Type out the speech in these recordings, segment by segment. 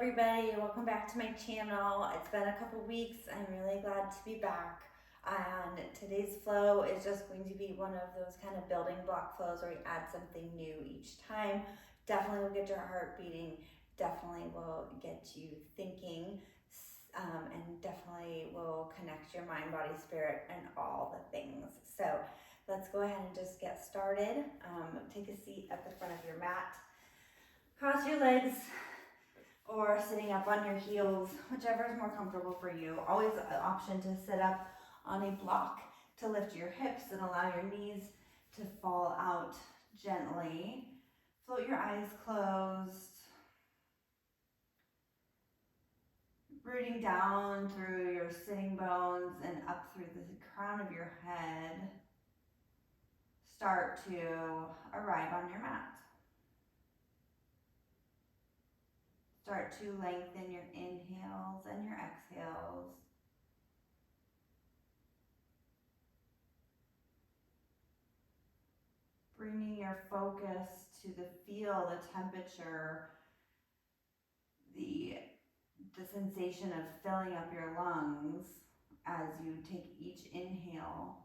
everybody, welcome back to my channel. It's been a couple weeks. I'm really glad to be back. And today's flow is just going to be one of those kind of building block flows where we add something new each time. Definitely will get your heart beating, definitely will get you thinking, and definitely will connect your mind, body, spirit, and all the things. So let's go ahead and just get started. Take a seat at the front of your mat. Cross your legs, or sitting up on your heels, whichever is more comfortable for you. Always an option to sit up on a block to lift your hips and allow your knees to fall out gently. Float your eyes closed. Rooting down through your sitting bones and up through the crown of your head. Start to arrive on your mat. Start to lengthen your inhales and your exhales. Bringing your focus to the feel, the temperature, the sensation of filling up your lungs as you take each inhale,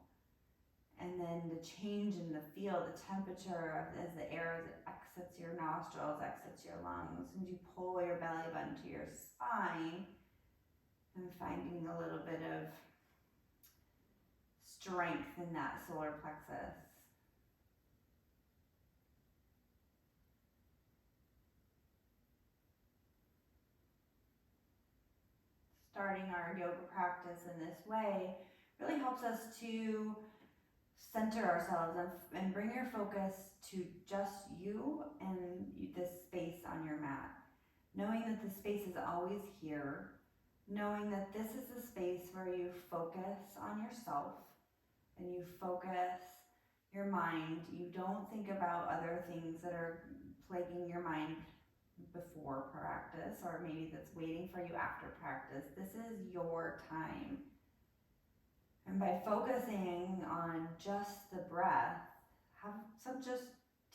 and then the change in the feel, the temperature as the air exits your nostrils, exits your lungs, and you pull your belly button to your spine and finding a little bit of strength in that solar plexus. Starting our yoga practice in this way really helps us to center ourselves and bring your focus to just you and this space on your mat. Knowing that the space is always here, knowing that this is a space where you focus on yourself and you focus your mind. You don't think about other things that are plaguing your mind before practice, or maybe that's waiting for you after practice. This is your time. And by focusing on just the breath, just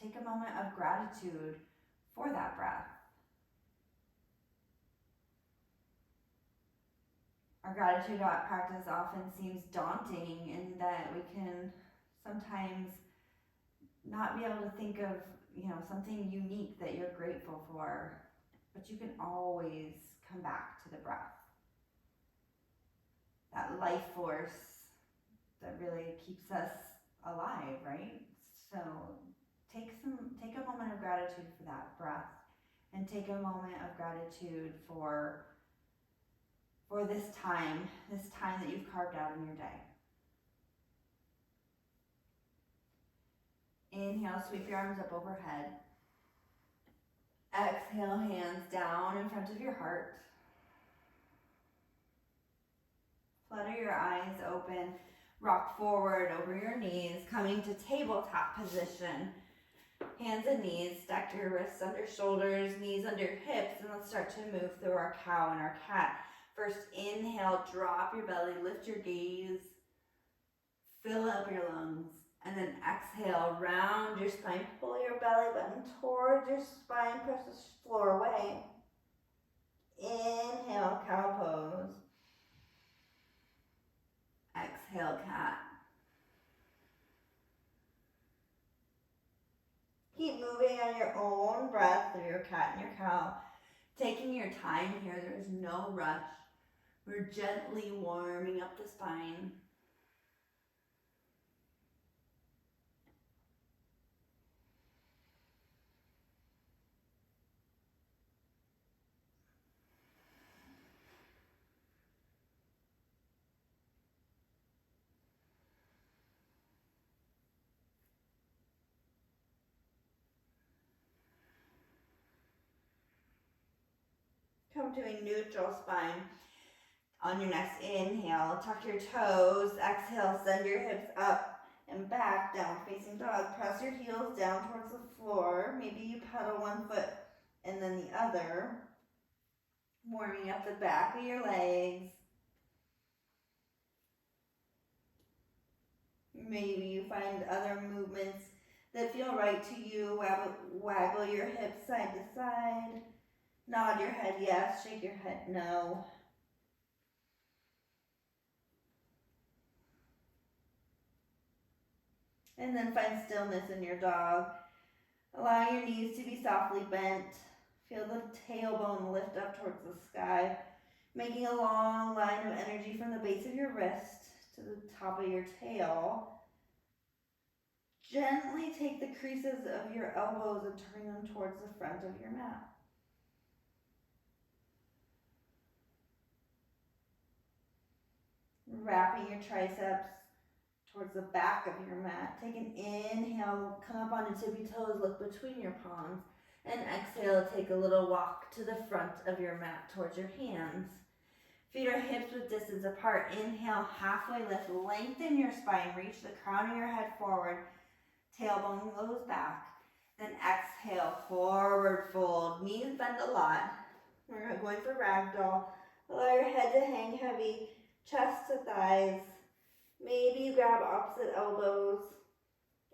take a moment of gratitude for that breath. Our gratitude practice often seems daunting in that we can sometimes not be able to think of, something unique that you're grateful for, but you can always come back to the breath. That life force that really keeps us alive, right? So take a moment of gratitude for that breath, and take a moment of gratitude for this time that you've carved out in your day. Inhale, sweep your arms up overhead. Exhale, hands down in front of your heart. Flutter your eyes open. Rock forward over your knees, coming to tabletop position. Hands and knees, stack your wrists under shoulders, knees under hips, and let's start to move through our cow and our cat. First, inhale, drop your belly, lift your gaze, fill up your lungs. And then exhale, round your spine, pull your belly button towards your spine, press the floor away. Inhale, cow pose. Exhale, cat. Keep moving on your own breath through your cat and your cow. Taking your time here, there's no rush. We're gently warming up the spine. Come to a neutral spine. On your next inhale, tuck your toes. Exhale, send your hips up and back, down facing dog. Press your heels down towards the floor. Maybe you pedal one foot and then the other. Warming up the back of your legs. Maybe you find other movements that feel right to you. Waggle your hips side to side. Nod your head yes, shake your head no. And then find stillness in your dog. Allow your knees to be softly bent. Feel the tailbone lift up towards the sky, making a long line of energy from the base of your wrist to the top of your tail. Gently take the creases of your elbows and turn them towards the front of your mat. Wrapping your triceps towards the back of your mat. Take an inhale, come up on the tippy toes, look between your palms. And exhale, take a little walk to the front of your mat towards your hands. Feet are hips width distance apart. Inhale, halfway lift, lengthen your spine, reach the crown of your head forward, tailbone goes back. Then exhale, forward fold, knees bend a lot. We're going for ragdoll. Allow your head to hang heavy, chest to thighs. Maybe you grab opposite elbows,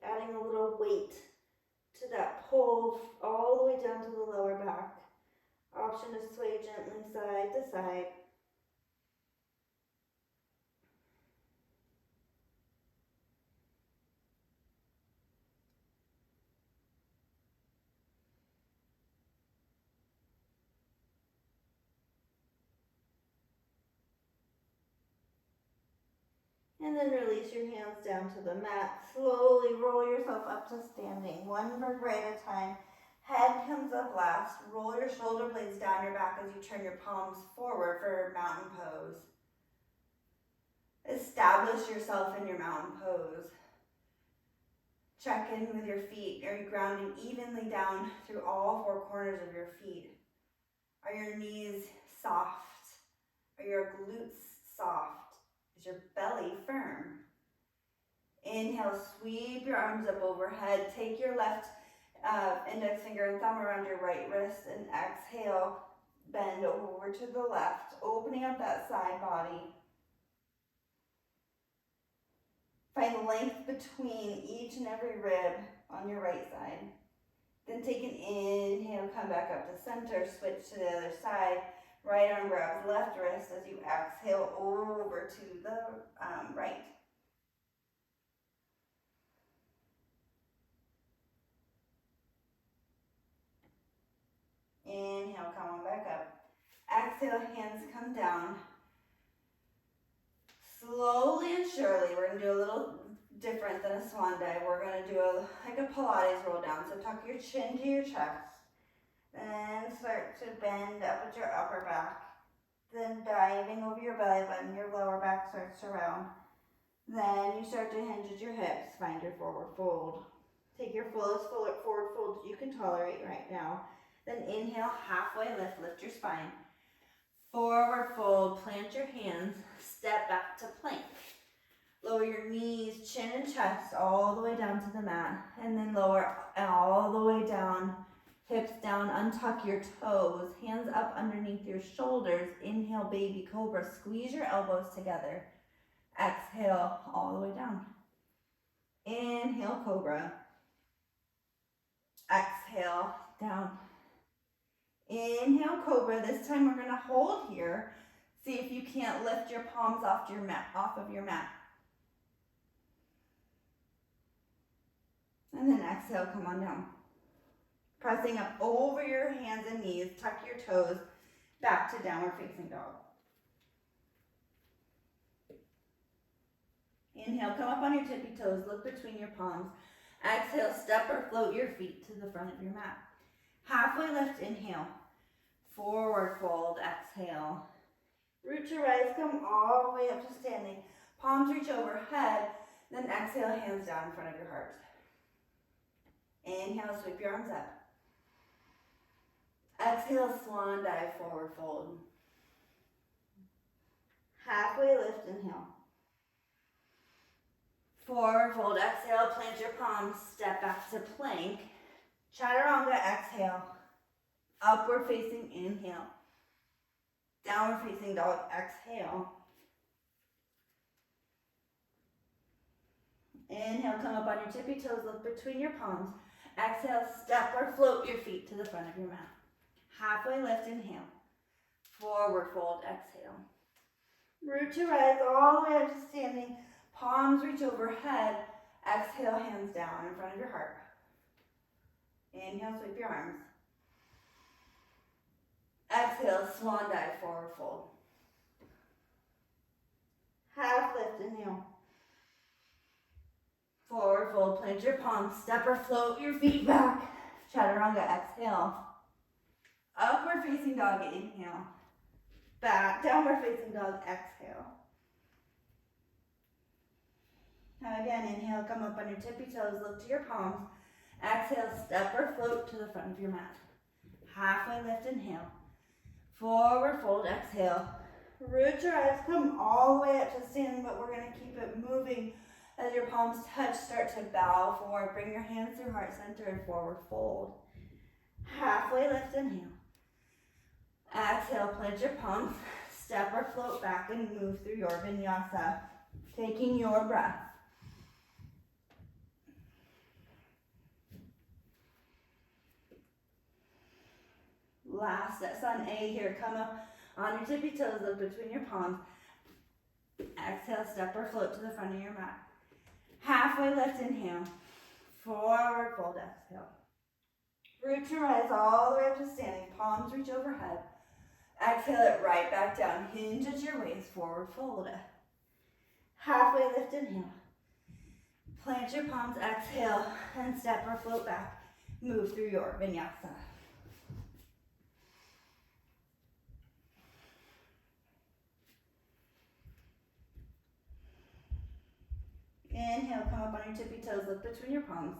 adding a little weight to that pull all the way down to the lower back. Option to sway gently side to side. And then release your hands down to the mat. Slowly roll yourself up to standing, one vertebrae at a time. Head comes up last. Roll your shoulder blades down your back as you turn your palms forward for mountain pose. Establish yourself in your mountain pose. Check in with your feet. Are you grounding evenly down through all four corners of your feet? Are your knees soft? Are your glutes soft? Is your belly firm? Inhale, sweep your arms up overhead. Take your left index finger and thumb around your right wrist and exhale, bend over to the left, opening up that side body. Find length between each and every rib on your right side. Then take an inhale, come back up to center, switch to the other side. Right arm grabs left wrist as you exhale over to the right. Inhale, come on back up. Exhale, hands come down. Slowly and surely, we're going to do a little different than a swan dive. We're going to do like a Pilates roll down. So tuck your chin to your chest. Then start to bend up at your upper back. Then diving over your belly button, your lower back starts to round. Then you start to hinge at your hips, find your forward fold. Take your fullest forward fold you can tolerate right now. Then inhale, halfway lift your spine. Forward fold, plant your hands, step back to plank. Lower your knees, chin and chest all the way down to the mat. And then lower all the way down, hips down, untuck your toes, hands up underneath your shoulders. Inhale, baby cobra, squeeze your elbows together. Exhale, all the way down. Inhale, cobra. Exhale, down. Inhale, cobra. This time we're going to hold here. See if you can't lift your palms off of your mat. And then exhale, come on down. Pressing up over your hands and knees, tuck your toes, back to downward facing dog. Inhale, come up on your tippy toes, look between your palms. Exhale, step or float your feet to the front of your mat. Halfway lift, inhale. Forward fold, exhale. Root to rise, come all the way up to standing. Palms reach overhead, then exhale, hands down in front of your heart. Inhale, sweep your arms up. Exhale, swan dive, forward fold. Halfway lift, inhale. Forward fold, exhale, plant your palms, step back to plank. Chaturanga, exhale. Upward facing, inhale. Downward facing dog, exhale. Inhale, come up on your tippy toes, look between your palms. Exhale, step or float your feet to the front of your mat. Halfway lift, inhale. Forward fold, exhale. Root to rise all the way up to standing. Palms reach overhead. Exhale, hands down in front of your heart. Inhale, sweep your arms. Exhale, swan dive, forward fold. Half lift, inhale. Forward fold, plant your palms, step or float your feet back. Chaturanga, exhale. Upward facing dog, inhale. Back, downward facing dog, exhale. Now again, inhale, come up on your tippy toes, look to your palms. Exhale, step or float to the front of your mat. Halfway lift, inhale. Forward fold, exhale. Root your eyes, come all the way up to standing, but we're going to keep it moving as your palms touch. Start to bow forward. Bring your hands through heart center and forward fold. Halfway lift, inhale. Exhale, plant your palms. Step or float back and move through your vinyasa. Taking your breath. Last sun A here. Come up on your tippy toes, look between your palms. Exhale, step or float to the front of your mat. Halfway lift, inhale. Forward fold, exhale. Root to rise all the way up to standing. Palms reach overhead. Exhale it right back down. Hinge at your waist, forward fold. Halfway lift, inhale. Plant your palms, exhale, and step or float back. Move through your vinyasa. Inhale, come up on your tippy toes, look between your palms.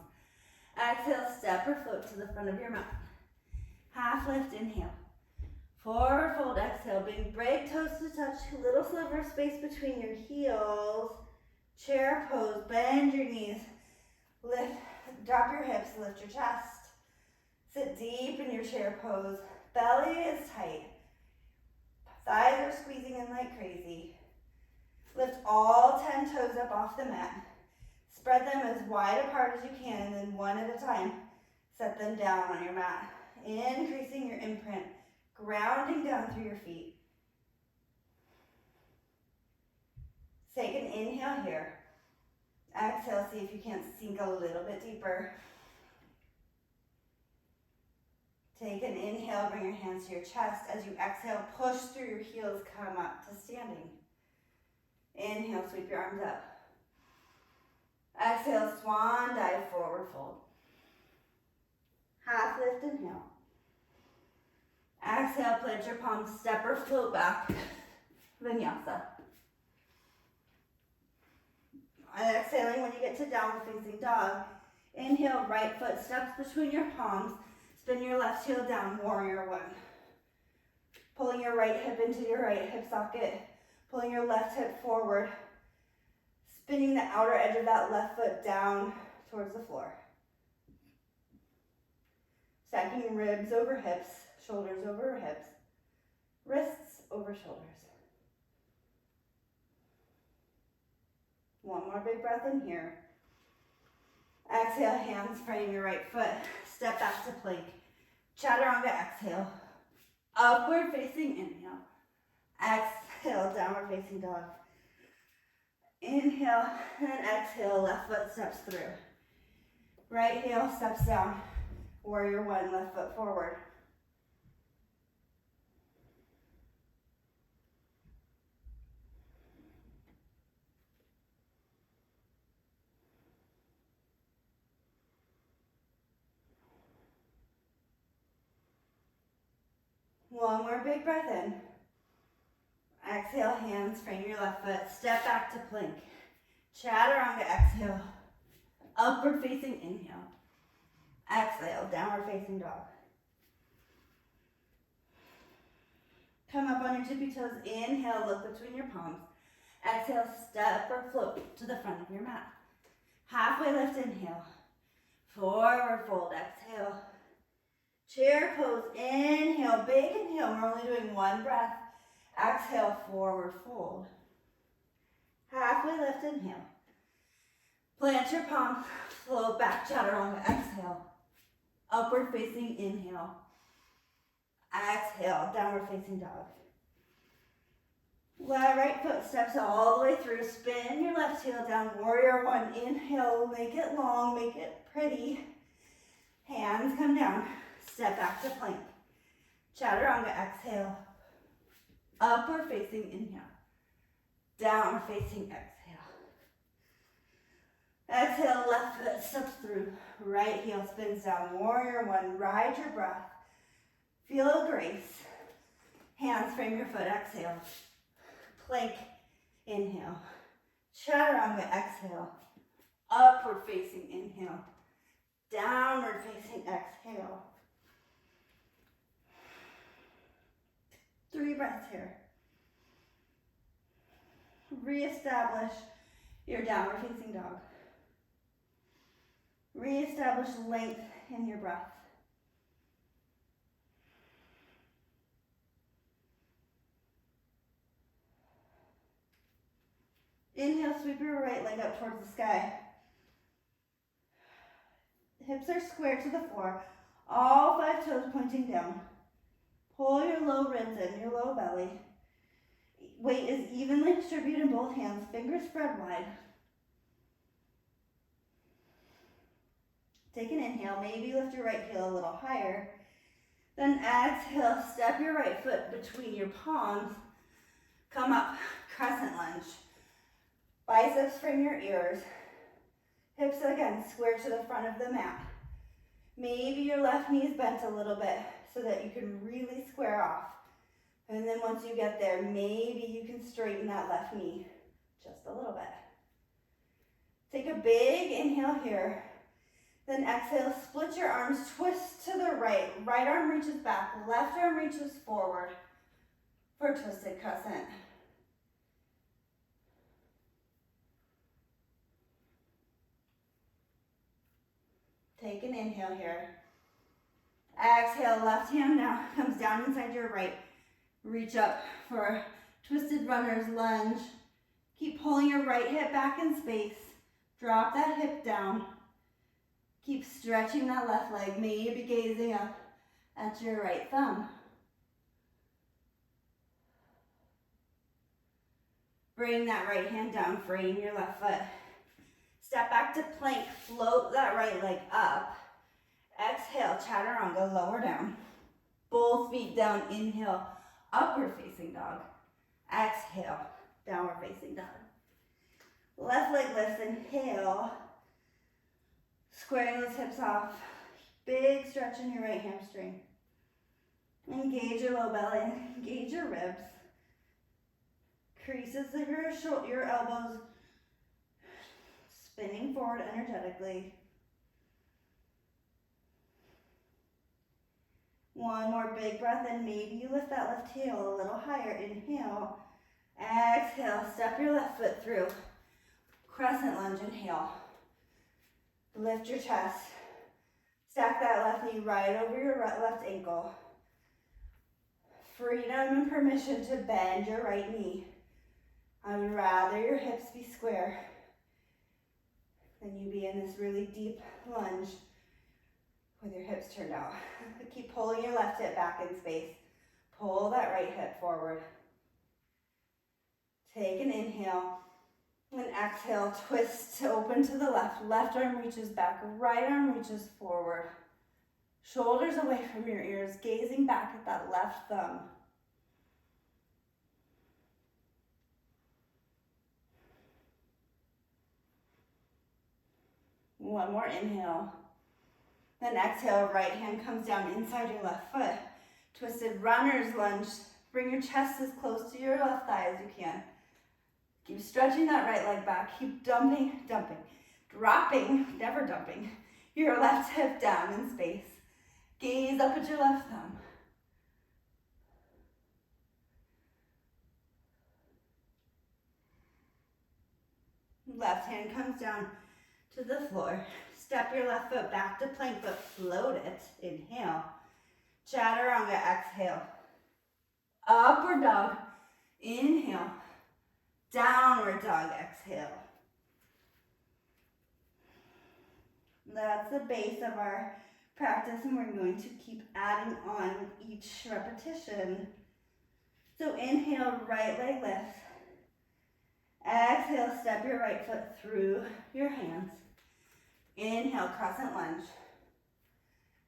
Exhale, step or float to the front of your mat. Half lift, inhale. Forward fold, exhale. Big break toes to touch. Little sliver of space between your heels. Chair pose, bend your knees. Lift, drop your hips, lift your chest. Sit deep in your chair pose. Belly is tight. Thighs are squeezing in like crazy. Lift all 10 toes up off the mat. Spread them as wide apart as you can, and then one at a time, set them down on your mat. Increasing your imprint, grounding down through your feet. Take an inhale here. Exhale, see if you can't sink a little bit deeper. Take an inhale, bring your hands to your chest. As you exhale, push through your heels, come up to standing. Inhale, sweep your arms up. Exhale, swan dive, forward fold. Half lift, inhale. Exhale, plant your palms, step or float back. Vinyasa. Exhaling when you get to downward facing dog. Inhale, right foot steps between your palms. Spin your left heel down, warrior one. Pulling your right hip into your right hip socket. Pulling your left hip forward. Spinning the outer edge of that left foot down towards the floor. Stacking ribs over hips, shoulders over hips, wrists over shoulders. One more big breath in here. Exhale, hands frame your right foot. Step back to plank. Chaturanga, exhale. Upward facing inhale. Exhale, downward facing dog. Inhale and exhale, left foot steps through. Right heel steps down. Warrior one, left foot forward. One more big breath in. Exhale, hands frame your left foot. Step back to plank. Chaturanga, exhale. Upward facing inhale. Exhale, downward facing dog. Come up on your tippy toes. Inhale, look between your palms. Exhale, step or float to the front of your mat. Halfway lift, inhale. Forward fold, exhale. Chair pose, inhale, big inhale. We're only doing one breath. Exhale, forward fold. Halfway lift, inhale. Plant your palms, float back, chaturanga, exhale. Upward facing inhale. Exhale, downward facing dog. Left right foot steps all the way through. Spin your left heel down. Warrior one. Inhale, make it long, make it pretty. Hands come down. Step back to plank. Chaturanga, exhale. Upward facing inhale. Downward facing exhale. Exhale, left foot steps through. Right heel spins down. Warrior one. Ride your breath. Feel grace. Hands frame your foot. Exhale. Plank, inhale. Chaturanga, exhale. Upward facing inhale. Downward facing exhale. 3 breaths here. Reestablish your downward facing dog. Reestablish length in your breath. Inhale, sweep your right leg up towards the sky. Hips are square to the floor. All 5 toes pointing down. Pull your low ribs in, your low belly. Weight is evenly distributed in both hands. Fingers spread wide. Take an inhale. Maybe lift your right heel a little higher. Then exhale, step your right foot between your palms. Come up, crescent lunge. Biceps frame your ears. Hips again square to the front of the mat. Maybe your left knee is bent a little bit so that you can really square off. And then once you get there, maybe you can straighten that left knee just a little bit. Take a big inhale here. Then exhale, split your arms, twist to the right. Right arm reaches back, left arm reaches forward for a twisted crescent. Take an inhale here. Exhale, left hand now comes down inside your right. Reach up for twisted runner's lunge. Keep pulling your right hip back in space. Drop that hip down. Keep stretching that left leg, maybe gazing up at your right thumb. Bring that right hand down, frame your left foot. Step back to plank, float that right leg up. Exhale, chaturanga, lower down. Both feet down, inhale, upward facing dog. Exhale, downward facing dog. Left leg lifts, inhale. Squaring those hips off. Big stretch in your right hamstring. Engage your low belly, engage your ribs. Creases of your elbows spinning forward energetically. One more big breath, and maybe you lift that left heel a little higher. Inhale. Exhale, step your left foot through. Crescent lunge, inhale. Lift your chest. Stack that left knee right over your left ankle. Freedom and permission to bend your right knee. I would rather your hips be square than you be in this really deep lunge with your hips turned out. Keep pulling your left hip back in space. Pull that right hip forward. Take an inhale. And exhale, twist to open to the left. Left arm reaches back, right arm reaches forward. Shoulders away from your ears, gazing back at that left thumb. One more inhale. Then exhale, right hand comes down inside your left foot. Twisted runner's lunge. Bring your chest as close to your left thigh as you can. Keep stretching that right leg back. Keep dropping, never dumping, your left hip down in space. Gaze up at your left thumb. Left hand comes down to the floor. Step your left foot back to plank, but float it. Inhale. Chaturanga, exhale. Upward dog. Inhale. Downward dog, exhale. That's the base of our practice, and we're going to keep adding on with each repetition. So inhale, right leg lifts. Exhale, step your right foot through your hands. Inhale, crescent lunge.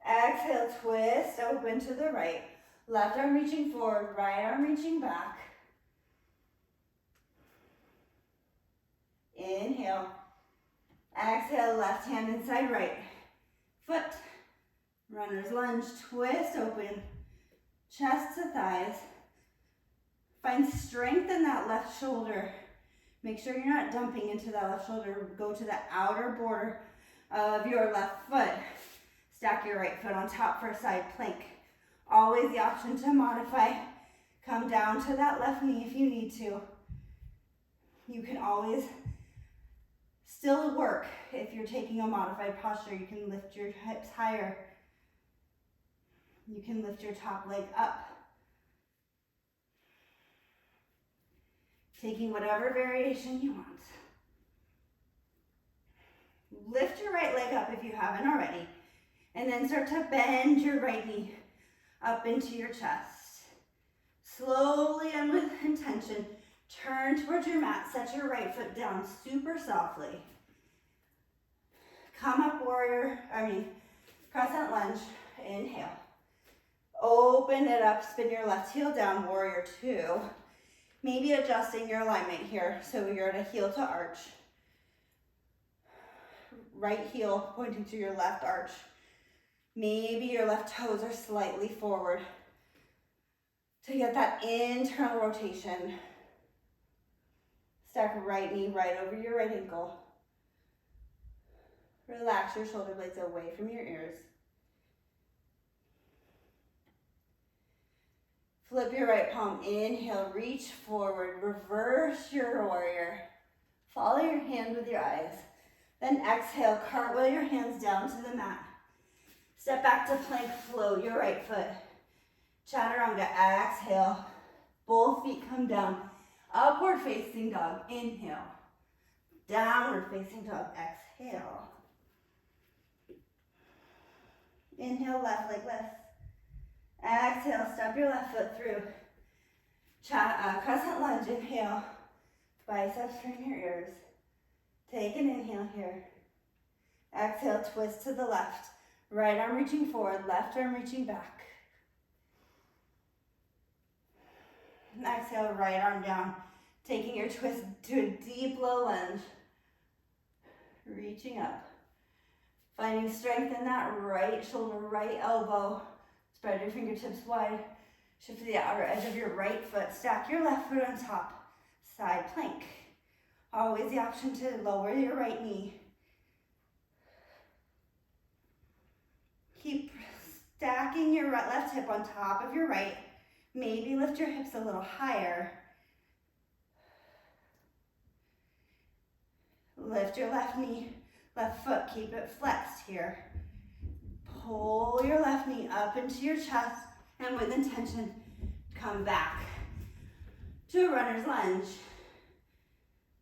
Exhale, twist open to the right. Left arm reaching forward, right arm reaching back. Inhale. Exhale, left hand inside right foot. Runner's lunge, twist open, chest to thighs. Find strength in that left shoulder. Make sure you're not dumping into that left shoulder. Go to the outer border of your left foot. Stack your right foot on top for a side plank. Always the option to modify. Come down to that left knee if you need to. You can always still work if you're taking a modified posture. You can lift your hips higher. You can lift your top leg up. Taking whatever variation you want. Lift your right leg up if you haven't already. And then start to bend your right knee up into your chest. Slowly and with intention, turn towards your mat. Set your right foot down super softly. Come up crescent lunge. Inhale. Open it up, spin your left heel down, warrior two. Maybe adjusting your alignment here, so you're at a heel to arch. Right heel pointing to your left arch. Maybe your left toes are slightly forward to get that internal rotation. Stack right knee right over your right ankle. Relax your shoulder blades away from your ears. Flip your right palm, inhale, reach forward, reverse your warrior. Follow your hand with your eyes. Then exhale, cartwheel your hands down to the mat. Step back to plank, float your right foot. Chaturanga, exhale. Both feet come down. Upward facing dog, inhale. Downward facing dog, exhale. Inhale, left leg lifts. Exhale, step your left foot through. Crescent lunge, inhale. Biceps from your ears. Take an inhale here. Exhale, twist to the left. Right arm reaching forward, left arm reaching back. Exhale, right arm down. Taking your twist to a deep low lunge. Reaching up. Finding strength in that right shoulder, right elbow. Spread your fingertips wide. Shift to the outer edge of your right foot. Stack your left foot on top. Side plank. Always the option to lower your right knee. Keep stacking your left hip on top of your right. Maybe lift your hips a little higher. Lift your left knee, left foot, keep it flexed here. Pull your left knee up into your chest and with intention, come back to a runner's lunge.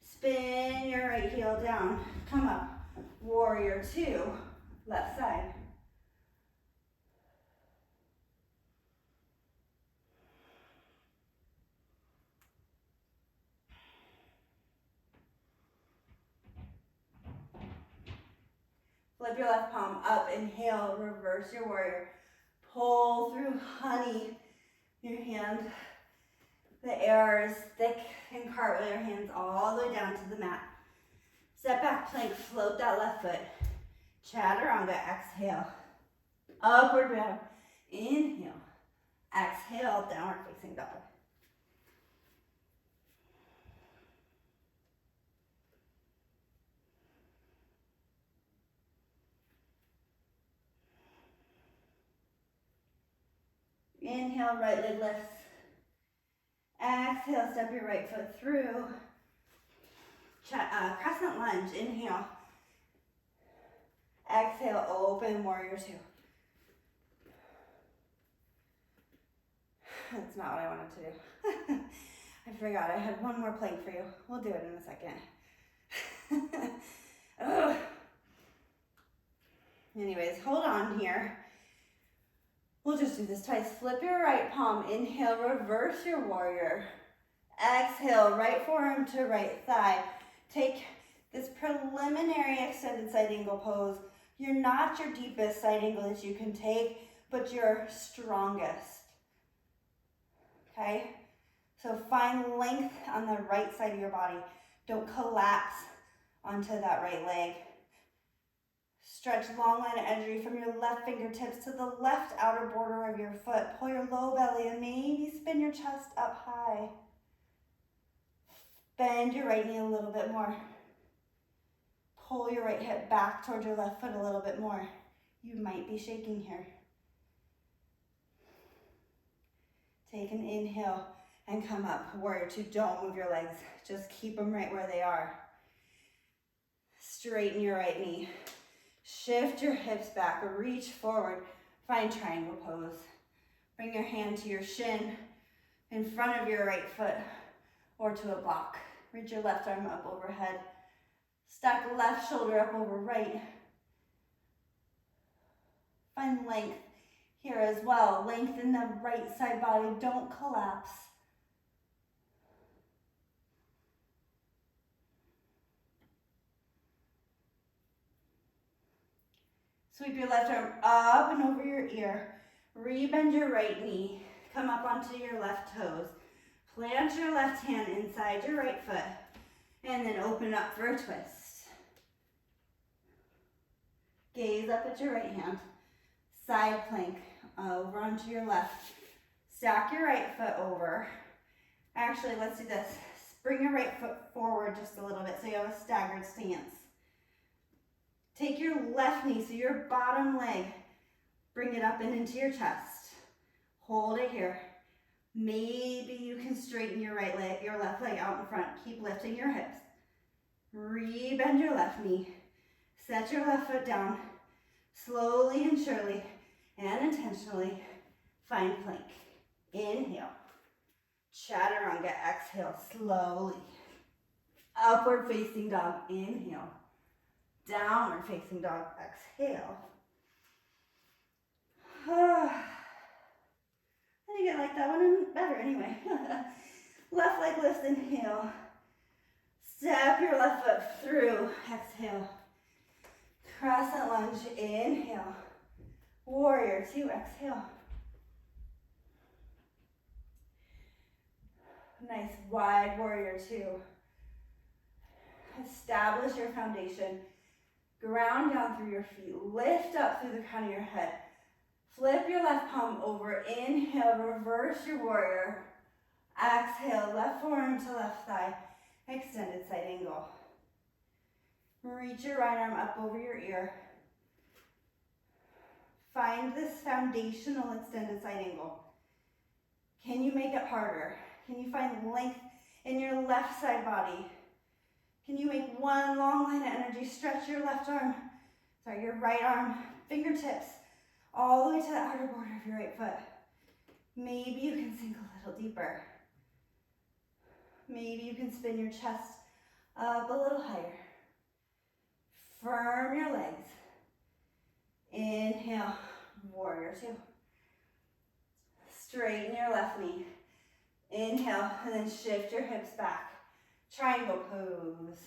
Spin your right heel down, come up, warrior two, left side. Flip your left palm up, inhale, reverse your warrior. Pull through honey, your hand. The air is thick and cartwheel your hands all the way down to the mat. Step back plank, float that left foot. Chaturanga, exhale. Upward bound, inhale. Exhale, downward facing dog. Inhale, right leg lifts. Exhale, step your right foot through. Crescent lunge, inhale. Exhale, open warrior two. That's not what I wanted to do. I forgot I had one more plank for you. We'll do it in a second. Anyways, hold on here. We'll just do this twice. Flip your right palm. Inhale, reverse your warrior. Exhale, right forearm to right thigh. Take this preliminary extended side angle pose. You're not your deepest side angle that you can take, but your strongest. Okay? So find length on the right side of your body. Don't collapse onto that right leg. Stretch long line of energy from your left fingertips to the left outer border of your foot. Pull your low belly and maybe spin your chest up high. Bend your right knee a little bit more. Pull your right hip back towards your left foot a little bit more. You might be shaking here. Take an inhale and come up. Warrior two, don't move your legs. Just keep them right where they are. Straighten your right knee. Shift your hips back, reach forward. Find triangle pose. Bring your hand to your shin in front of your right foot or to a block. Reach your left arm up overhead. Stack left shoulder up over right. Find length here as well. Lengthen the right side body. Don't collapse. Sweep your left arm up and over your ear. Rebend your right knee. Come up onto your left toes. Plant your left hand inside your right foot. And then open up for a twist. Gaze up at your right hand. Side plank over onto your left. Stack your right foot over. Actually, let's do this. Bring your right foot forward just a little bit so you have a staggered stance. Take your left knee, so your bottom leg, bring it up and into your chest. Hold it here. Maybe you can straighten your right leg, your left leg out in front. Keep lifting your hips. Rebend your left knee. Set your left foot down. Slowly and surely and intentionally find plank. Inhale. Chaturanga. Exhale slowly. Upward facing dog. Inhale. Downward facing dog. Exhale. I think I like that one better anyway. Left leg lifts. Inhale. Step your left foot through. Exhale. Crescent lunge. Inhale. Warrior two. Exhale. Nice wide warrior two. Establish your foundation. Ground down through your feet. Lift up through the crown of your head. Flip your left palm over. Inhale, reverse your warrior. Exhale, left forearm to left thigh. Extended side angle. Reach your right arm up over your ear. Find this foundational extended side angle. Can you make it harder? Can you find length in your left side body? Can you make one long line of energy? Stretch your your right arm, fingertips, all the way to the outer border of your right foot. Maybe you can sink a little deeper. Maybe you can spin your chest up a little higher. Firm your legs. Inhale, warrior two. Straighten your left knee. Inhale, and then shift your hips back. Triangle pose.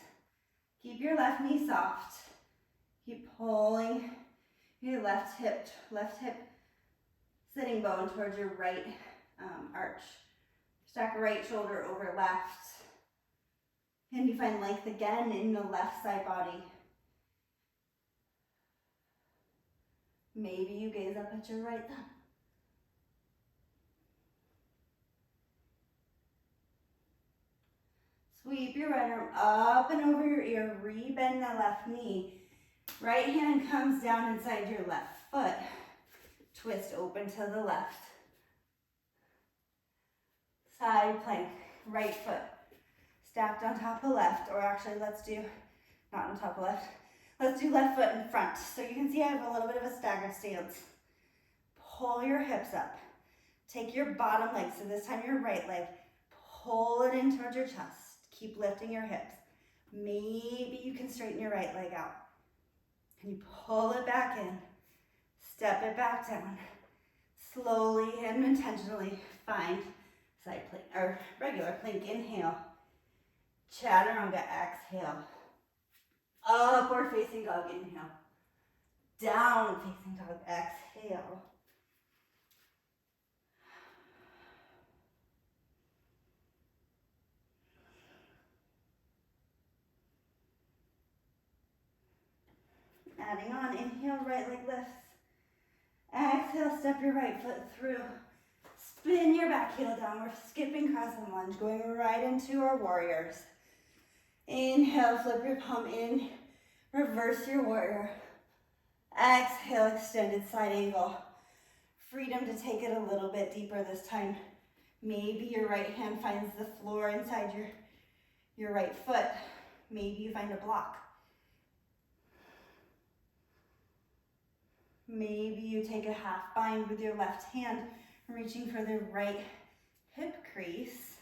Keep your left knee soft. Keep pulling your left hip sitting bone towards your right arch. Stack right shoulder over left. And you find length again in the left side body. Maybe you gaze up at your right thumb. Sweep your right arm up and over your ear. Rebend the left knee. Right hand comes down inside your left foot. Twist open to the left. Side plank. Right foot stacked on top of left. Or actually, let's do, not on top of left. Let's do left foot in front. So you can see I have a little bit of a staggered stance. Pull your hips up. Take your bottom leg, so this time your right leg. Pull it in towards your chest. Keep lifting your hips. Maybe you can straighten your right leg out. And you pull it back in, step it back down. Slowly and intentionally find side plank or regular plank. Inhale. Chaturanga. Exhale. Upward facing dog. Inhale. Downward facing dog. Exhale. Adding on. Inhale, right leg lifts. Exhale, step your right foot through. Spin your back heel down. We're skipping crescent lunge, going right into our warriors. Inhale, flip your palm in. Reverse your warrior. Exhale, extended side angle. Freedom to take it a little bit deeper this time. Maybe your right hand finds the floor inside your right foot. Maybe you find a block. Maybe you take a half bind with your left hand, reaching for the right hip crease.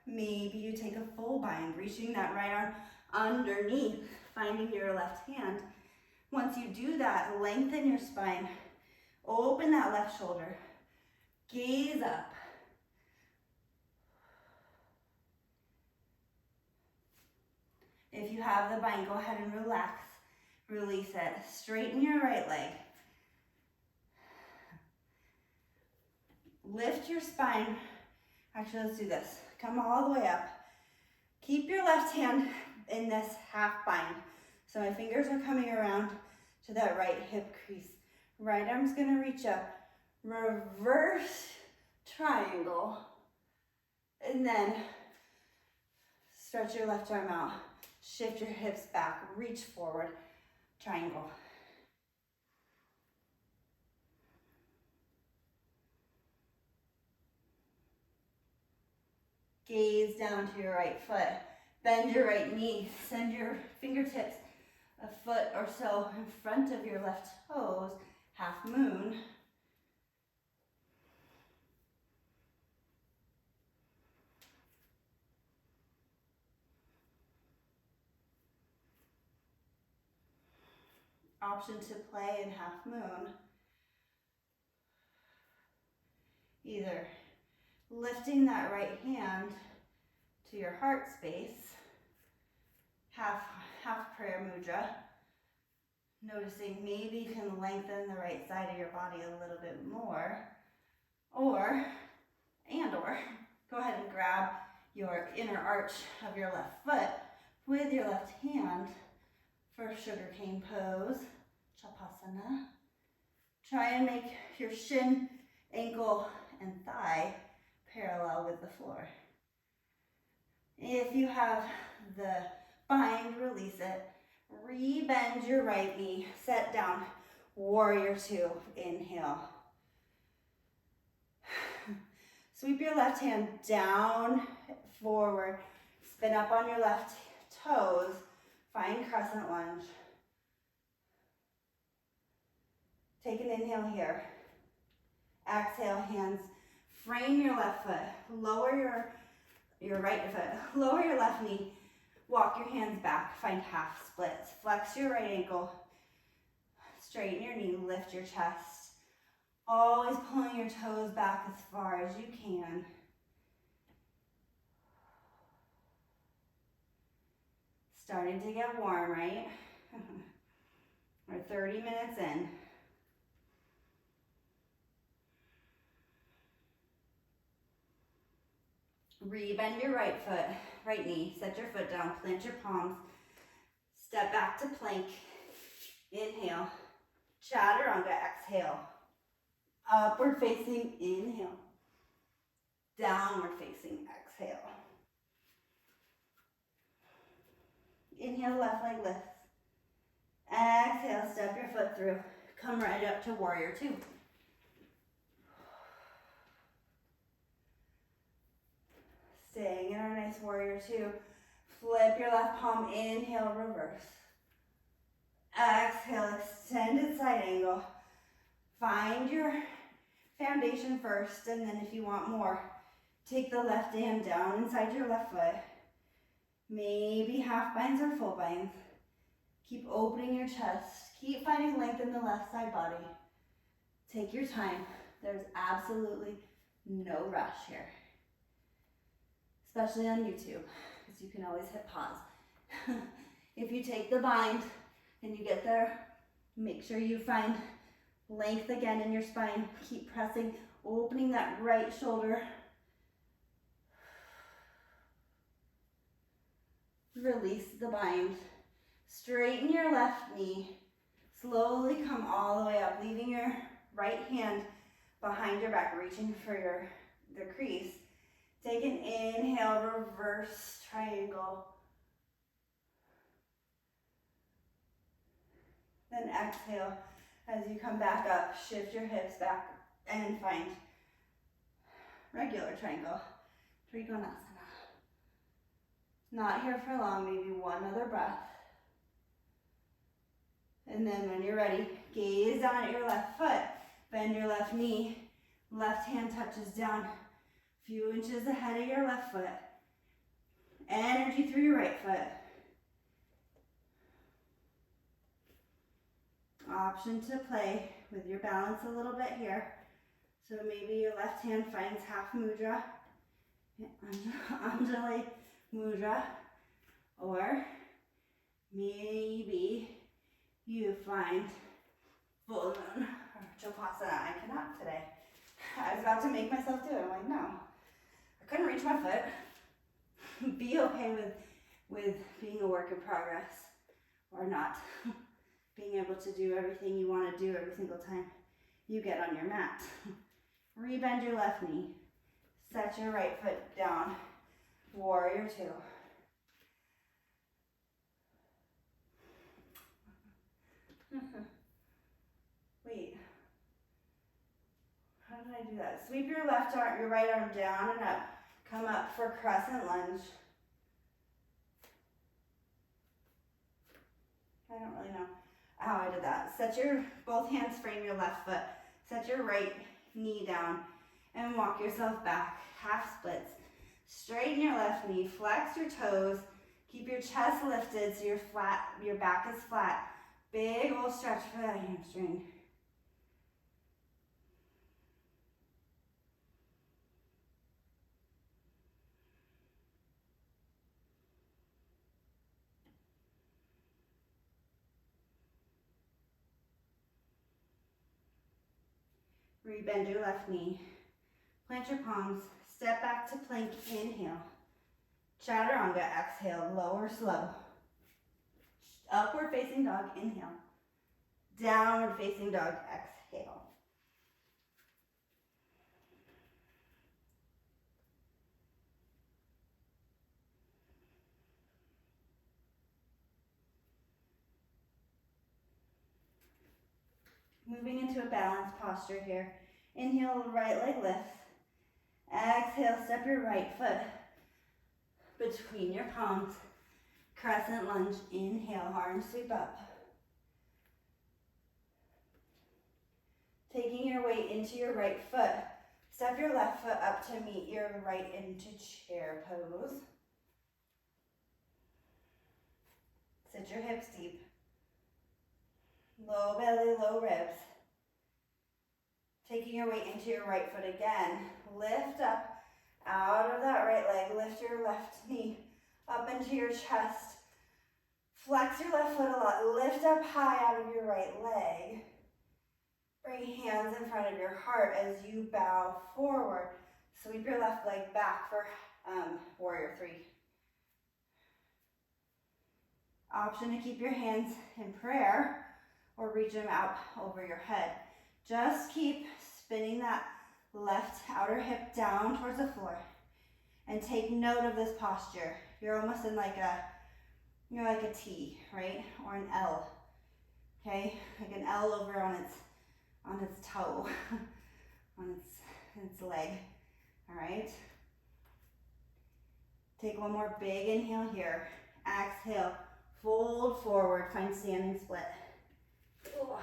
Maybe you take a full bind, reaching that right arm underneath, finding your left hand. Once you do that, lengthen your spine, open that left shoulder, gaze up. If you have the bind, go ahead and relax. Release it. Straighten your right leg. Lift your spine. Actually, let's do this. Come all the way up. Keep your left hand in this half bind. So my fingers are coming around to that right hip crease. Right arm's gonna reach up. Reverse triangle. And then stretch your left arm out. Shift your hips back. Reach forward. Triangle. Gaze down to your right foot. Bend your right knee. Send your fingertips a foot or so in front of your left toes. Half moon. Option to play in half moon. Either lifting that right hand to your heart space, half prayer mudra, noticing maybe you can lengthen the right side of your body a little bit more, or go ahead and grab your inner arch of your left foot with your left hand for sugarcane pose, Chapasana. Try and make your shin, ankle, and thigh parallel with the floor. If you have the bind, release it. Rebend your right knee, set down, warrior two, inhale. Sweep your left hand down, forward, spin up on your left toes, find crescent lunge. Take an inhale here. Exhale, hands, frame your left foot, lower your right foot, lower your left knee, walk your hands back, find half splits, flex your right ankle, straighten your knee, lift your chest, always pulling your toes back as far as you can. Starting to get warm, right? We're 30 minutes in. Rebend your right foot, right knee, set your foot down, plant your palms, step back to plank, inhale, chaturanga, exhale, upward facing, inhale, downward facing, exhale. Inhale, left leg lifts. Exhale, step your foot through, come right up to warrior two. Staying in our nice warrior two. Flip your left palm, inhale, reverse. Exhale, extended side angle. Find your foundation first, and then if you want more, take the left hand down inside your left foot. Maybe half binds or full binds. Keep opening your chest. Keep finding length in the left side body. Take your time. There's absolutely no rush here, especially on YouTube, because you can always hit pause. If you take the bind and you get there, make sure you find length again in your spine. Keep pressing, opening that right shoulder. Release the bind. Straighten your left knee. Slowly come all the way up, leaving your right hand behind your back, reaching for the crease. Take an inhale, reverse triangle. Then exhale as you come back up, shift your hips back and find regular triangle, Trikonasana. Not here for long, maybe one other breath. And then when you're ready, gaze down at your left foot, bend your left knee, left hand touches down a few inches ahead of your left foot. Energy through your right foot. Option to play with your balance a little bit here. So maybe your left hand finds half mudra, Anjali mudra, or maybe you find full moon or Chopasana. I cannot today. I was about to make myself do it. I'm like, no, I couldn't reach my foot. Be okay with being a work in progress or not. Being able to do everything you want to do every single time you get on your mat. Rebend your left knee. Set your right foot down. Warrior two. Wait. How did I do that? Sweep your left arm, your right arm down and up. Come up for crescent lunge. I don't really know how I did that. Set your, both hands frame your left foot. Set your right knee down and walk yourself back. Half splits. Straighten your left knee, flex your toes. Keep your chest lifted so your back is flat. Big old stretch for that hamstring. Rebend your left knee. Plant your palms. Step back to plank. Inhale. Chaturanga. Exhale. Lower slow. Upward facing dog. Inhale. Downward facing dog. Exhale. Moving into a balanced posture here. Inhale, right leg lifts. Exhale, step your right foot between your palms. Crescent lunge. Inhale, arms sweep up. Taking your weight into your right foot. Step your left foot up to meet your right into chair pose. Sit your hips deep. Low belly, low ribs. Taking your weight into your right foot again. Lift up out of that right leg. Lift your left knee up into your chest. Flex your left foot a lot. Lift up high out of your right leg. Bring hands in front of your heart as you bow forward. Sweep your left leg back for warrior three. Option to keep your hands in prayer or reach them out over your head. Just keep spinning that left outer hip down towards the floor. And take note of this posture. You're almost in like a T, right? Or an L. Okay? Like an L over on its toe, on its leg. All right? Take one more big inhale here. Exhale, fold forward, find standing split. Ooh.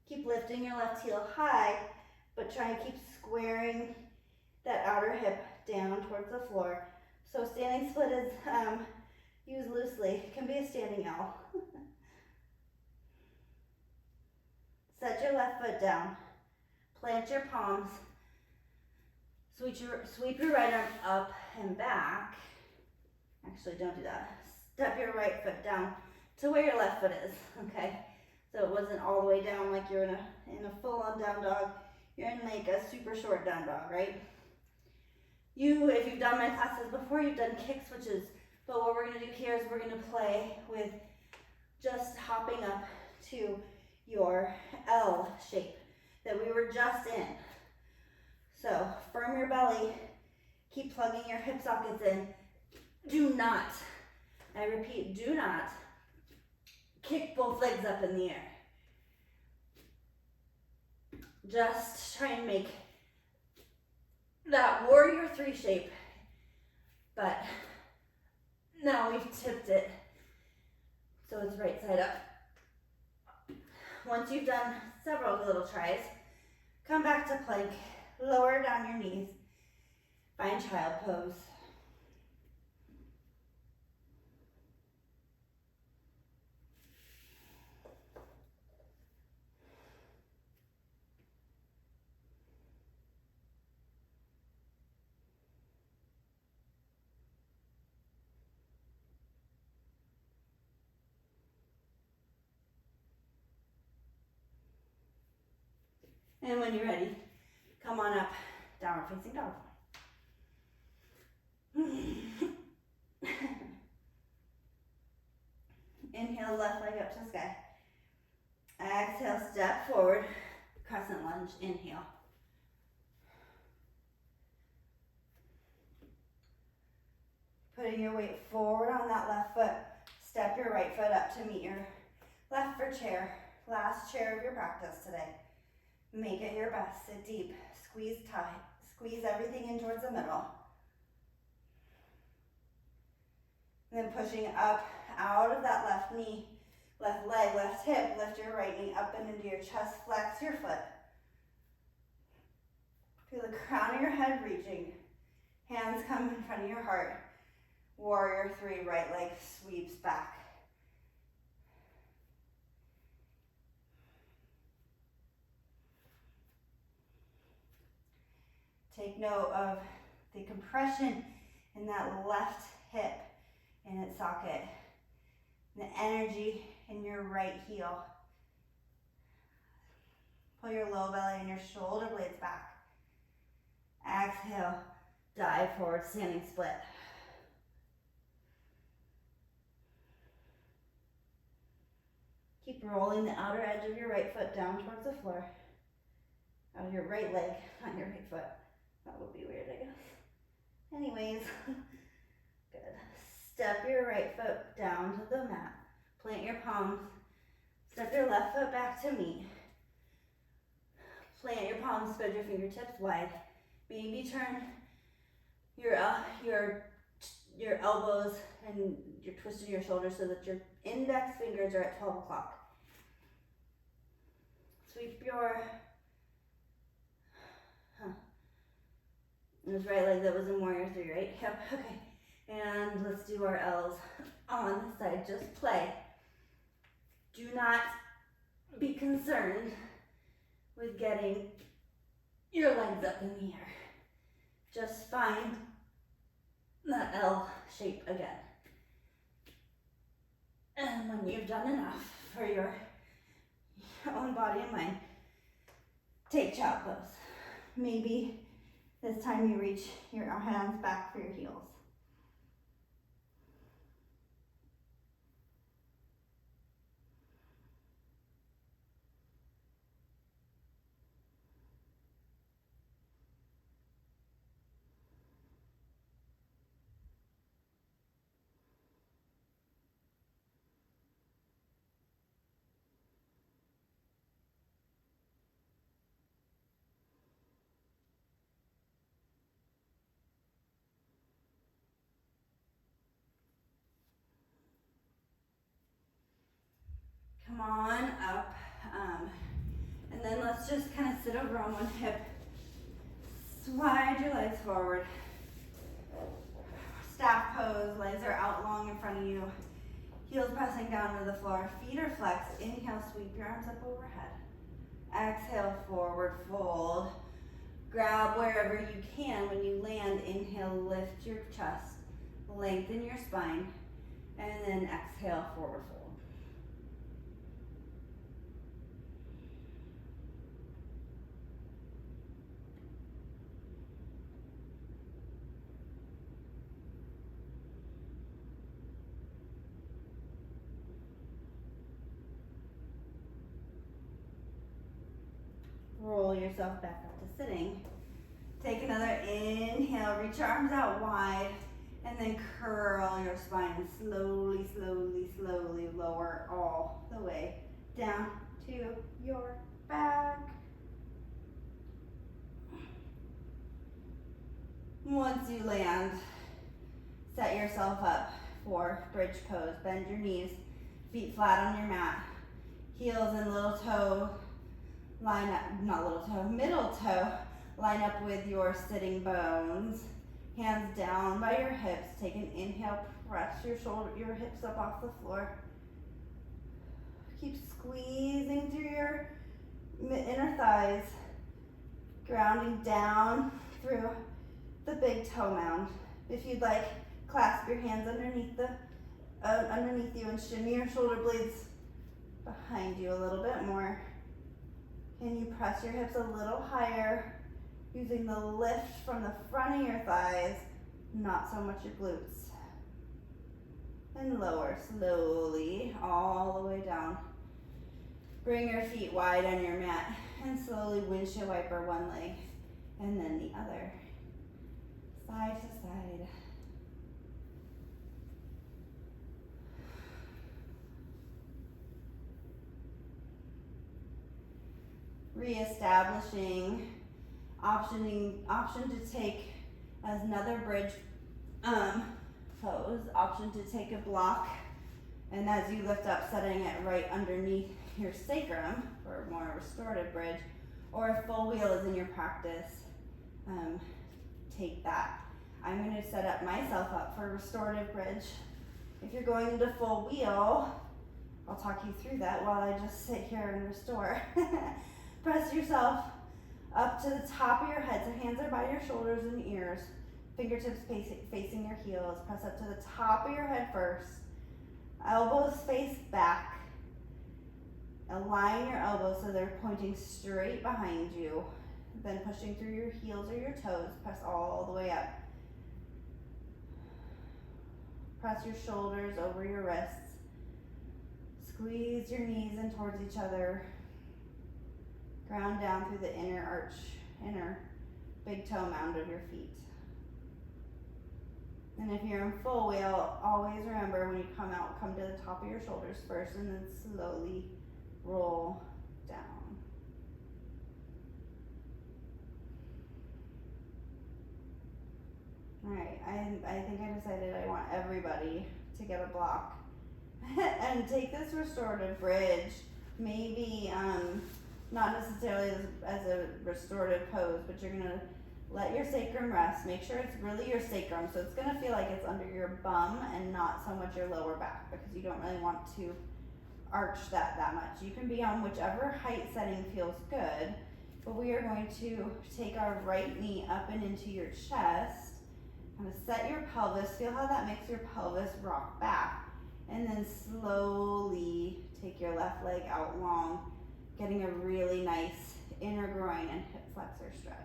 Keep lifting your left heel high, but try and keep squaring that outer hip down towards the floor. So standing split is use loosely. It can be a standing L. Set your left foot down. Plant your palms. Sweep your right arm up and back. Actually, don't do that. Step your right foot down to where your left foot is, okay? So it wasn't all the way down like you're in a full-on down dog. You're in like a super short down dog, right? If you've done my classes before, you've done kick switches. But what we're gonna do here is we're gonna play with just hopping up to your L shape that we were just in. So firm your belly, keep plugging your hip sockets in. Do not, I repeat, do not kick both legs up in the air. Just try and make that warrior three shape, but now we've tipped it so it's right side up. Once you've done several little tries, come back to plank, lower down your knees, find child pose. And when you're ready, come on up, downward facing dog. Inhale, left leg up to the sky. Exhale, step forward, crescent lunge, inhale. Putting your weight forward on that left foot, step your right foot up to meet your left for chair. Last chair of your practice today. Make it your best, sit deep, squeeze tight, squeeze everything in towards the middle. And then pushing up out of that left knee, left leg, left hip, lift your right knee up and into your chest, flex your foot. Feel the crown of your head reaching. Hands come in front of your heart. Warrior three, right leg sweeps back. Take note of the compression in that left hip in its socket. The energy in your right heel. Pull your low belly and your shoulder blades back. Exhale, dive forward, standing split. Keep rolling the outer edge of your right foot down towards the floor. Out of your right leg, not your right foot. That would be weird, I guess. Anyways, good. Step your right foot down to the mat. Plant your palms. Step your left foot back to meet. Plant your palms, spread your fingertips wide. Maybe turn your elbows and you're twisting your shoulders so that your index fingers are at 12 o'clock. Sweep your It was right leg that was in warrior three, right? Yep, okay. And let's do our L's on the side. Just play. Do not be concerned with getting your legs up in the air. Just find that L shape again. And when you've done enough for your own body and mind, take child pose. Maybe this time you reach your hands back for your heels. Come on up, and then let's just kind of sit over on one hip. Slide your legs forward. Staff pose, legs are out long in front of you. Heels pressing down to the floor, feet are flexed. Inhale, sweep your arms up overhead. Exhale, forward fold. Grab wherever you can. When you land, inhale, lift your chest, lengthen your spine, and then exhale, forward fold. Roll yourself back up to sitting. Take another inhale, reach your arms out wide, and then curl your spine. Slowly, slowly, slowly lower all the way down to your back. Once you land, set yourself up for bridge pose. Bend your knees, feet flat on your mat, heels and little toe line up, middle toe line up with your sitting bones. Hands down by your hips. Take an inhale, press your hips up off the floor. Keep squeezing through your inner thighs, grounding down through the big toe mound. If you'd like, clasp your hands underneath you and shimmy your shoulder blades behind you a little bit more. Can you press your hips a little higher, using the lift from the front of your thighs, not so much your glutes. And lower slowly all the way down. Bring your feet wide on your mat and slowly windshield wiper one leg and then the other. Side to side. Reestablishing option to take as another bridge pose, option to take a block, and as you lift up, setting it right underneath your sacrum for a more restorative bridge, or if full wheel is in your practice, take that. I'm going to set up myself up for restorative bridge. If you're going into full wheel, I'll talk you through that while I just sit here and restore. Press yourself up to the top of your head, so hands are by your shoulders and ears, fingertips facing your heels. Press up to the top of your head first. Elbows face back. Align your elbows so they're pointing straight behind you. Then pushing through your heels or your toes, press all the way up. Press your shoulders over your wrists. Squeeze your knees in towards each other. Ground down through the inner big toe mound of your feet. And if you're in full wheel, always remember when you come out, come to the top of your shoulders first and then slowly roll down. Alright, I think I decided I want everybody to get a block and take this restorative bridge, maybe not necessarily as a restorative pose, but you're gonna let your sacrum rest. Make sure it's really your sacrum, so it's gonna feel like it's under your bum and not so much your lower back, because you don't really want to arch that much. You can be on whichever height setting feels good, but we are going to take our right knee up and into your chest. Kind of set your pelvis, feel how that makes your pelvis rock back, and then slowly take your left leg out long, getting a really nice inner groin and hip flexor stretch.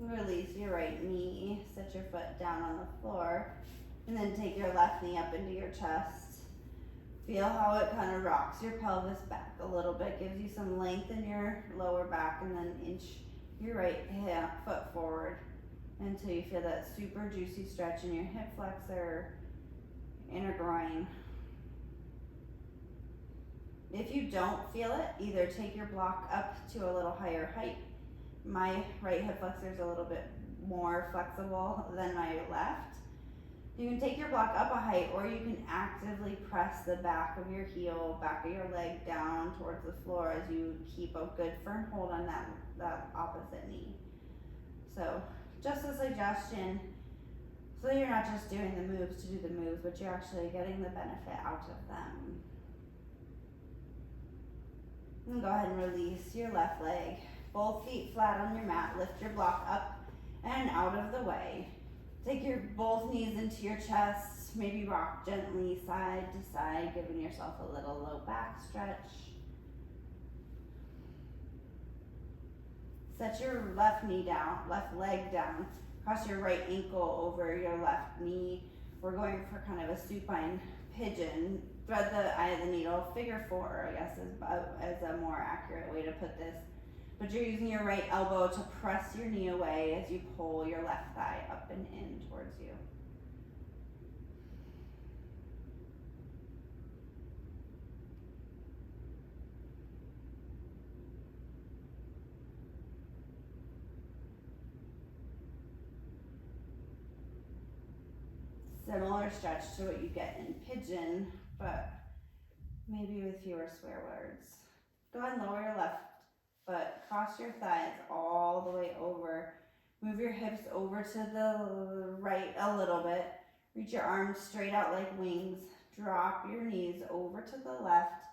Release your right knee, set your foot down on the floor, and then take your left knee up into your chest. Feel how it kind of rocks your pelvis back a little bit, gives you some length in your lower back, and then inch your right foot forward until you feel that super juicy stretch in your hip flexor, inner groin. If you you don't feel it, either take your block up to a little higher height. My right hip flexor is a little bit more flexible than my left. You can take your block up a height, or you can actively press the back of your heel, back of your leg down towards the floor as you keep a good firm hold on that opposite knee. So just a suggestion, so you're not just doing the moves to do the moves, but you're actually getting the benefit out of them. And go ahead and release your left leg. Both feet flat on your mat. Lift your block up and out of the way. Take your both knees into your chest. Maybe rock gently side to side, giving yourself a little low back stretch. Set your left knee down, left leg down. Cross your right ankle over your left knee. We're going for kind of a supine pigeon. Thread the eye of the needle. Figure four, I guess, is a more accurate way to put this. But you're using your right elbow to press your knee away as you pull your left thigh up and in towards you. Similar stretch to what you get in pigeon, but maybe with fewer swear words. Go ahead and lower your left foot. Cross your thighs all the way over. Move your hips over to the right a little bit. Reach your arms straight out like wings. Drop your knees over to the left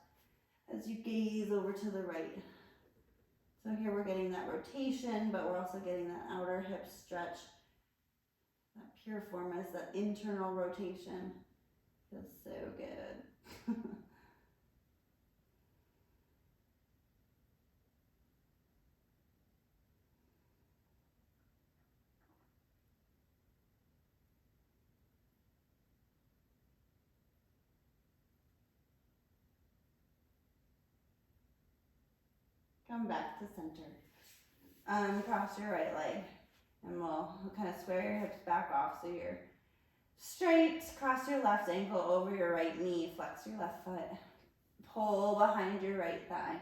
as you gaze over to the right. So here we're getting that rotation, but we're also getting that outer hip stretch. That pure form is that internal rotation. Feels so good. Come back to center. Uncross your right leg, and we'll kind of square your hips back off so you're straight. Cross your left ankle over your right knee. Flex your left foot. Pull behind your right thigh.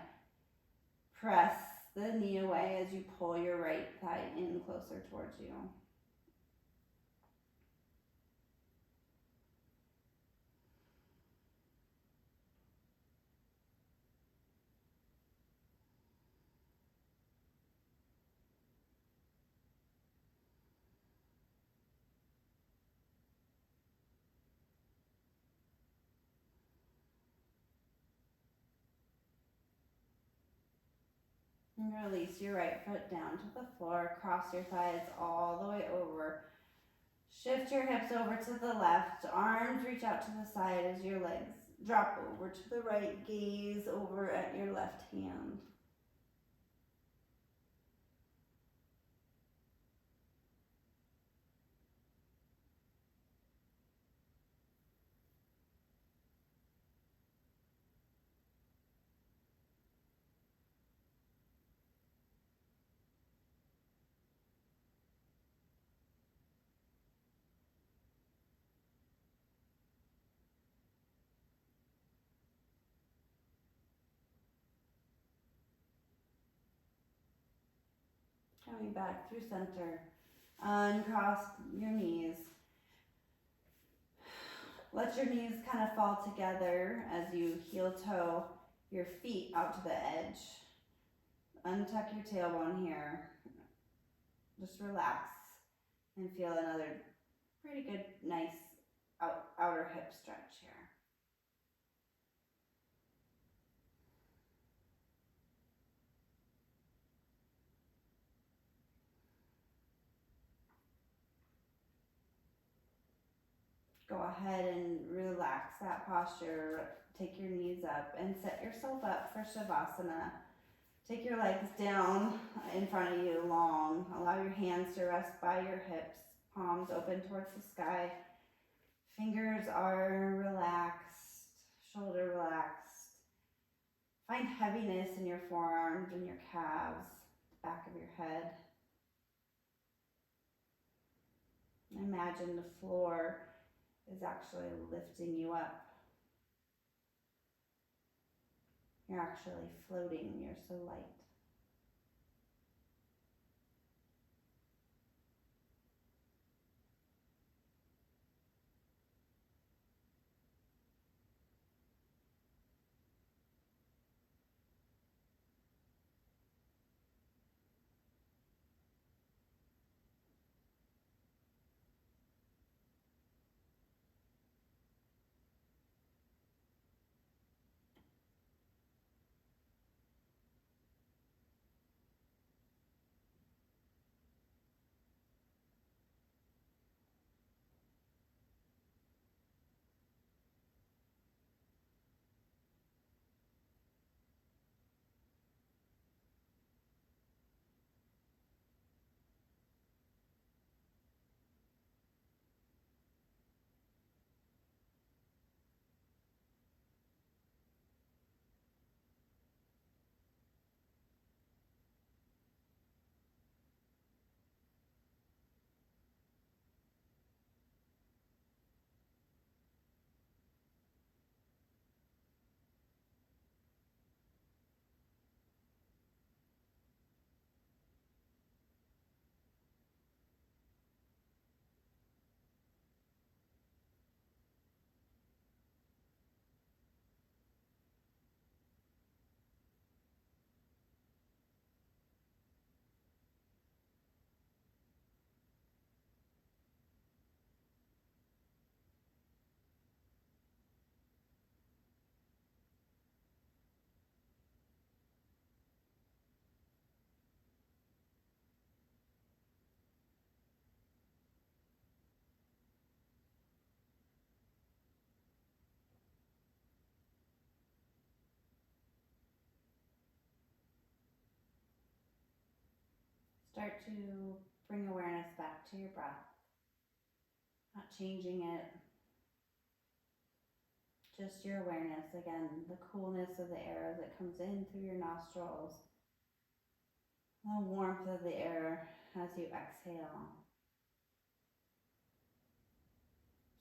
Press the knee away as you pull your right thigh in closer towards you. And release your right foot down to the floor. Cross your thighs all the way over. Shift your hips over to the left. Arms reach out to the side as your legs drop over to the right. Gaze over at your left hand. Coming back through center. Uncross your knees. Let your knees kind of fall together as you heel toe your feet out to the edge. Untuck your tailbone here. Just relax and feel another pretty good, nice outer hip stretch here. Go ahead and relax that posture. Take your knees up and set yourself up for Shavasana. Take your legs down in front of you long. Allow your hands to rest by your hips. Palms open towards the sky. Fingers are relaxed. Shoulder relaxed. Find heaviness in your forearms and your calves, back of your head. Imagine the floor is actually lifting you up. You're actually floating, you're so light. Start to bring awareness back to your breath, not changing it, just your awareness. Again, the coolness of the air as it comes in through your nostrils, the warmth of the air as you exhale.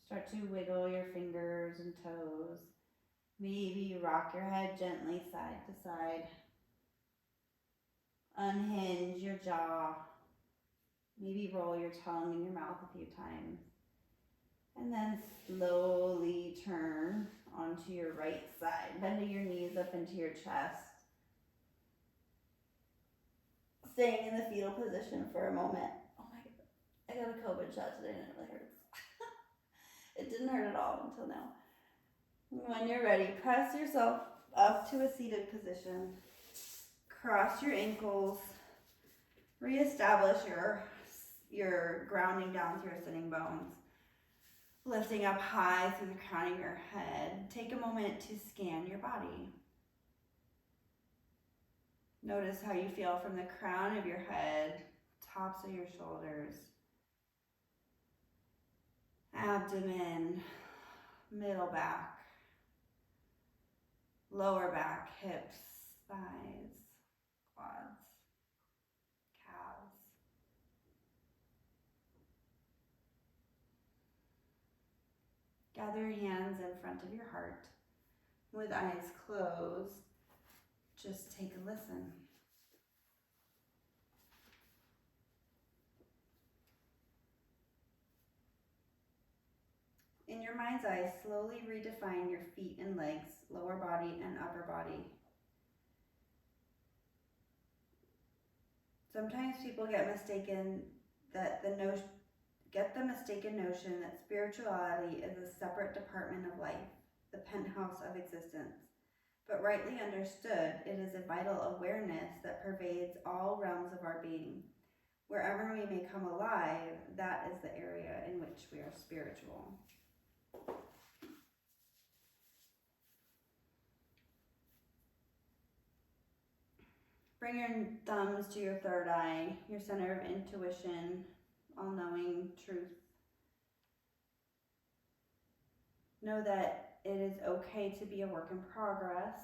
Start to wiggle your fingers and toes. Maybe rock your head gently side to side. Unhinge your jaw. Maybe roll your tongue in your mouth a few times. And then slowly turn onto your right side, bending your knees up into your chest. Staying in the fetal position for a moment. Oh my God, I got a COVID shot today and it really hurts. It didn't hurt at all until now. When you're ready, press yourself up to a seated position. Cross your ankles. Reestablish your grounding down through your sitting bones. Lifting up high through the crown of your head. Take a moment to scan your body. Notice how you feel from the crown of your head, tops of your shoulders, abdomen, middle back, lower back, hips, thighs, quads, calves. Gather your hands in front of your heart. With eyes closed, just take a listen. In your mind's eye, slowly redefine your feet and legs, lower body and upper body. Sometimes people get the mistaken notion that spirituality is a separate department of life, the penthouse of existence. But rightly understood, it is a vital awareness that pervades all realms of our being. Wherever we may come alive, that is the area in which we are spiritual. Bring your thumbs to your third eye, your center of intuition, all-knowing truth. Know that it is okay to be a work in progress.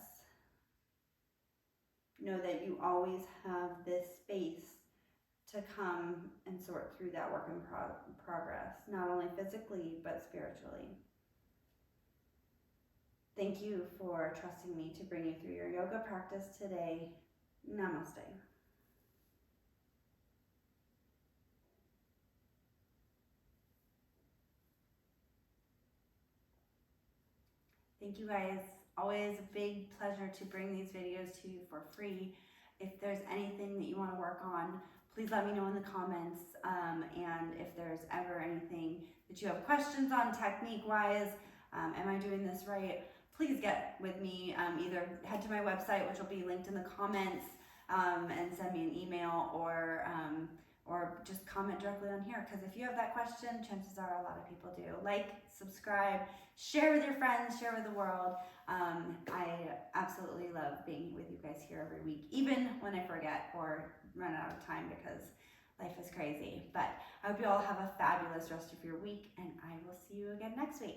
Know that you always have this space to come and sort through that work in progress, not only physically, but spiritually. Thank you for trusting me to bring you through your yoga practice today. Namaste. Thank you guys. Always a big pleasure to bring these videos to you for free. If there's anything that you want to work on, please let me know in the comments. And if there's ever anything that you have questions on technique-wise, am I doing this right? Please get with me. Either head to my website, which will be linked in the comments, and send me an email, or just comment directly on here, because if you have that question, chances are a lot of people do. Like, subscribe, share with your friends, share with the world. I absolutely love being with you guys here every week, even when I forget or run out of time because life is crazy. But I hope you all have a fabulous rest of your week, and I will see you again next week.